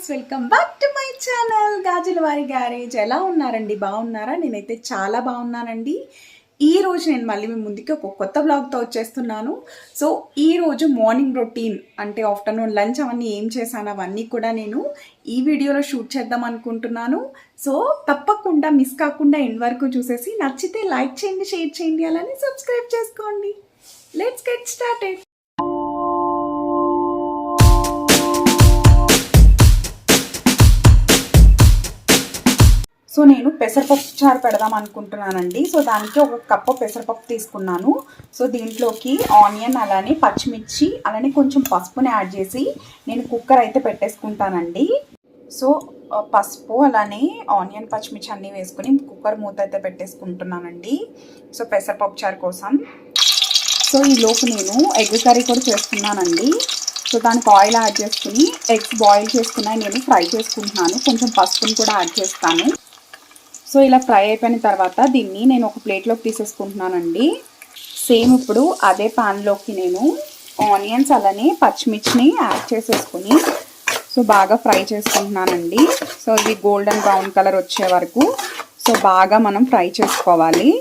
Guys, welcome back to my channel Gajulavari garage. ఎలా ఉన్నారండి? బాగున్నారా? నేనైతే చాలా బాగున్నానండి. ఈ రోజు నేను మళ్ళీ మీ ముందుకి ఒక కొత్త బ్లాగ్తో వచ్చేస్తున్నాను. సో ఈ రోజు మార్నింగ్ రొటీన్ అంటే ఆఫ్టర్నూన్ లంచ్ అవన్నీ ఏం చేశాను అవన్నీ కూడా నేను ఈ వీడియోలో షూట్ చేద్దాం అనుకుంటున్నాను. సో తప్పకుండా మిస్ కాకుండా ఎండ్ వరకు చూసేసి నచ్చితే లైక్ చేయండి, షేర్ చేయండి, అలానే సబ్స్క్రైబ్ చేసుకోండి. Let's get started. సో నేను పెసరపప్పు చారు పెడదాం అనుకుంటున్నానండి. సో దానికి ఒక కప్పు పెసరపప్పు తీసుకున్నాను. సో దీంట్లోకి ఆనియన్, అలానే పచ్చిమిర్చి, అలానే కొంచెం పసుపుని యాడ్ చేసి నేను కుక్కర్ అయితే పెట్టేసుకుంటానండి. సో పసుపు, అలానే ఆనియన్, పచ్చిమిర్చి అన్నీ వేసుకుని కుక్కర్ మూత అయితే పెట్టేసుకుంటున్నానండి. సో పెసరపప్పు చారు కోసం. సో ఈలోపు నేను ఎగ్ కర్రీ కూడా చేస్తున్నానండి. సో దానికి ఆయిల్ యాడ్ చేసుకుని ఎగ్స్ బాయిల్ చేసుకున్నాయి నేను ఫ్రై చేసుకుంటున్నాను. కొంచెం పసుపుని కూడా యాడ్ చేస్తాను. సో ఇలా ఫ్రై అయిపోయిన తర్వాత దీన్ని నేను ఒక ప్లేట్లోకి తీసేసుకుంటున్నానండి. సేమ్ ఇప్పుడు అదే ప్యాన్లోకి నేను ఆనియన్స్ అలానే పచ్చిమిర్చిని యాడ్ చేసేసుకుని సో బాగా ఫ్రై చేసుకుంటున్నానండి. సో ఇది గోల్డెన్ బ్రౌన్ కలర్ వచ్చే వరకు సో బాగా మనం ఫ్రై చేసుకోవాలి.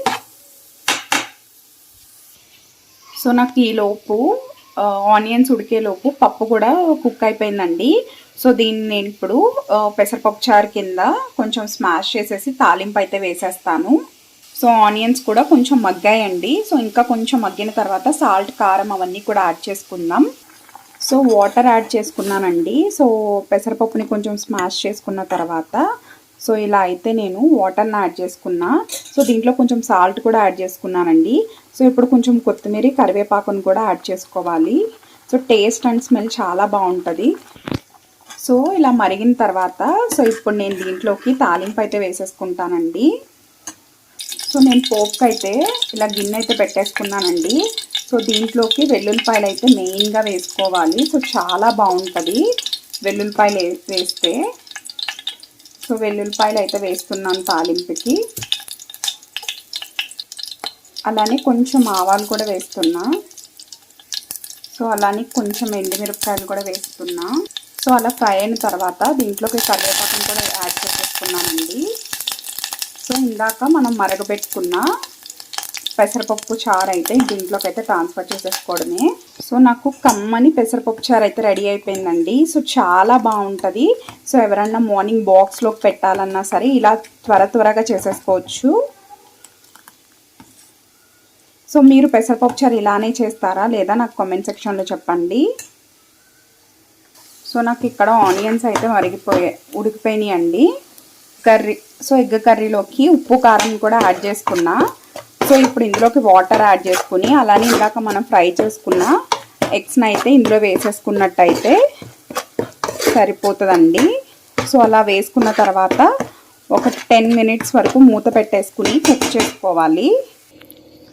సో నాకు ఈలోపు ఆనియన్స్ ఉడికేలోపు పప్పు కూడా కుక్ అయిపోయిందండి. సో దీన్ని నేను ఇప్పుడు పెసరపప్పు చారు కింద కొంచెం స్మాష్ చేసేసి తాలింపు అయితే వేసేస్తాను. సో ఆనియన్స్ కూడా కొంచెం మగ్గాయండి. సో ఇంకా కొంచెం మగ్గిన తర్వాత సాల్ట్, కారం అవన్నీ కూడా యాడ్ చేసుకుందాం. సో వాటర్ యాడ్ చేసుకున్నానండి. సో పెసరపప్పుని కొంచెం స్మాష్ చేసుకున్న తర్వాత సో ఇలా అయితే నేను వాటర్ని యాడ్ చేసుకున్నా. సో దీంట్లో కొంచెం సాల్ట్ కూడా యాడ్ చేసుకున్నానండి. సో ఇప్పుడు కొంచెం కొత్తిమీర, కరివేపాకును కూడా యాడ్ చేసుకోవాలి. సో టేస్ట్ అండ్ స్మెల్ చాలా బాగుంటుంది. సో ఇలా మరిగిన తర్వాత సో ఇప్పుడు నేను దీంట్లోకి తాలింపు అయితే వేసేసుకుంటానండి. సో నేను పోపుకి అయితే ఇలా గిన్నె అయితే పెట్టేసుకున్నానండి. సో దీంట్లోకి వెల్లుల్లిపాయలు అయితే మెయిన్గా వేసుకోవాలి. సో చాలా బాగుంటుంది వెల్లుల్లిపాయలు వేస్తే. సో వెల్లుల్లిపాయలు అయితే వేస్తున్నాను తాలింపుకి. అలానే కొంచెం ఆవాలు కూడా వేస్తున్నా. సో అలానే కొంచెం ఎండుమిరపకాయలు కూడా వేస్తున్నా. సో అలా ఫ్రై అయిన తర్వాత దీంట్లోకి కరివేపాకును కూడా యాడ్ చేసేసుకున్నానండి. సో ఇందాక మనం మరగబెట్టుకున్న పెసరపప్పు చారు అయితే దీంట్లోకి అయితే ట్రాన్స్ఫర్ చేసేసుకోవడమే. సో నాకు కమ్మని పెసరపప్పు చారు అయితే రెడీ అయిపోయిందండి. సో చాలా బాగుంటుంది. సో ఎవరన్నా మార్నింగ్ బాక్స్లోకి పెట్టాలన్నా సరే ఇలా త్వరగా చేసేసుకోవచ్చు. సో మీరు పెసరపప్పు చారు ఇలానే చేస్తారా లేదా నాకు కామెంట్ సెక్షన్లో చెప్పండి. సో నాకు ఇక్కడ ఆనియన్స్ అయితే ఉడికిపోయినాయి అండి. సో ఎగ్ కర్రీలోకి ఉప్పు, కారం కూడా యాడ్ చేసుకున్నా. సో ఇప్పుడు ఇందులోకి వాటర్ యాడ్ చేసుకుని అలానే ఇందాక మనం ఫ్రై చేసుకున్న ఎగ్స్ని అయితే ఇందులో వేసేసుకున్నట్టయితే సరిపోతుందండి. సో అలా వేసుకున్న తర్వాత ఒక 10 మినిట్స్ వరకు మూత పెట్టేసుకుని కుక్ చేసుకోవాలి.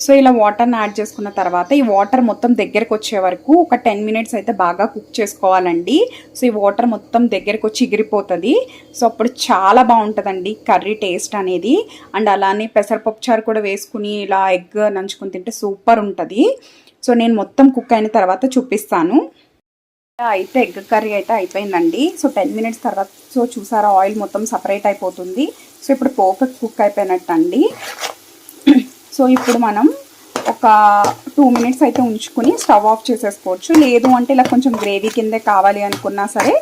సో ఇలా వాటర్ని యాడ్ చేసుకున్న తర్వాత ఈ వాటర్ మొత్తం దగ్గరకు వచ్చే వరకు ఒక 10 మినిట్స్ అయితే బాగా కుక్ చేసుకోవాలండి. సో ఈ వాటర్ మొత్తం దగ్గరకు వచ్చి ఎగిరిపోతుంది. సో అప్పుడు చాలా బాగుంటుందండి కర్రీ టేస్ట్ అనేది. అండ్ అలానే పెసరపప్పు చారు కూడా వేసుకుని ఇలా ఎగ్ నంచుకుని తింటే సూపర్ ఉంటుంది. సో నేను మొత్తం కుక్ అయిన తర్వాత చూపిస్తాను. అయితే ఎగ్ కర్రీ అయితే అయిపోయిందండి. సో 10 మినిట్స్ తర్వాత సో చూసారా ఆయిల్ మొత్తం సపరేట్ అయిపోతుంది. సో ఇప్పుడు పర్ఫెక్ట్ కుక్ అయిపోయినట్టు అండి. సో ఇప్పుడు మనం ఒక 2 మినిట్స్ అయితే ఉంచుకుని స్టవ్ ఆఫ్ చేసేసుకోవచ్చు. లేదు అంటే ఇలా కొంచెం గ్రేవీ కిందే కావాలి అనుకున్నా సరే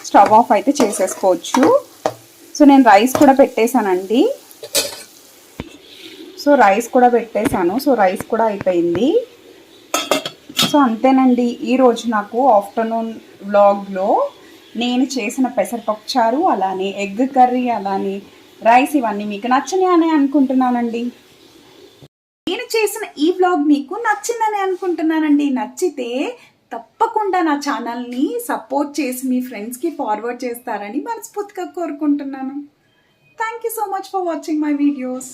స్టవ్ ఆఫ్ అయితే చేసేసుకోవచ్చు. సో నేను రైస్ కూడా పెట్టేశానండి. సో రైస్ కూడా పెట్టేశాను. సో రైస్ కూడా అయిపోయింది. సో అంతేనండి ఈరోజు నాకు ఆఫ్టర్నూన్ వ్లాగ్లో నేను చేసిన పెసరపప్పు చారు, అలానే ఎగ్ కర్రీ, అలానే రైస్ ఇవన్నీ మీకు నచ్చినాయి అని అనుకుంటున్నానండి. నేను చేసిన ఈ వ్లాగ్ మీకు నచ్చిందని అనుకుంటున్నానండి. నచ్చితే తప్పకుండా నా ఛానల్ని సపోర్ట్ చేసి మీ ఫ్రెండ్స్కి ఫార్వర్డ్ చేస్తారని మనస్ఫూర్తిగా కోరుకుంటున్నాను. Thank you so much for watching my videos.